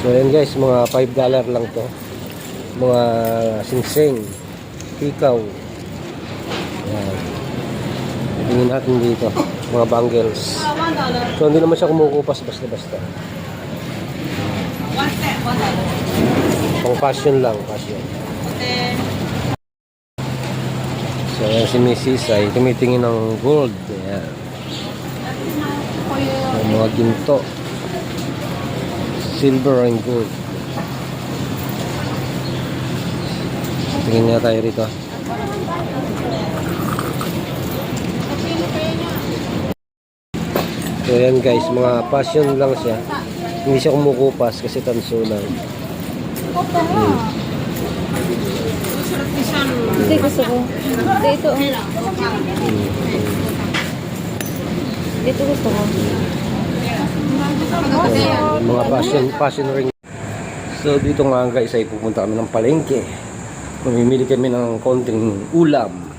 So yan guys, mga $5 lang to. Mga singsing, ikaw. Yan. Tingin natin dito, mga bangles. So hindi naman siya kumukupas basta-basta. Pang fashion lang, fashion. So yan si Mrs. ay tumitingin ng gold. Yan. So, mga ginto. Silver and gold. Tingin nga tayo rito. So yan guys, mga passion lang siya. Hindi siya kumukupas kasi tanso lang. Hindi gusto ko. Dito. Dito gusto ko. Mga passion ring. So dito nga guys ay pupunta kami ng palengke. Mamimili kami ng konting ulam.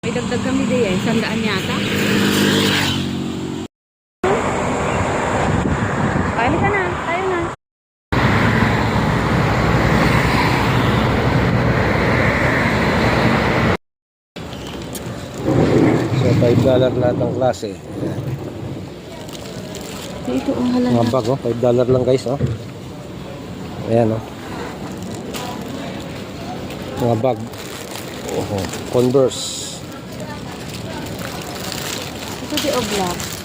May dagdag kami din eh. 100 yata. Kaya ka na. Tayo na. So $5 lahat ng klase. Dito ang halala. Mga bag oh, $5 lang guys oh. Ayan oh. Mga bag. Oh, Converse. Ito di o black.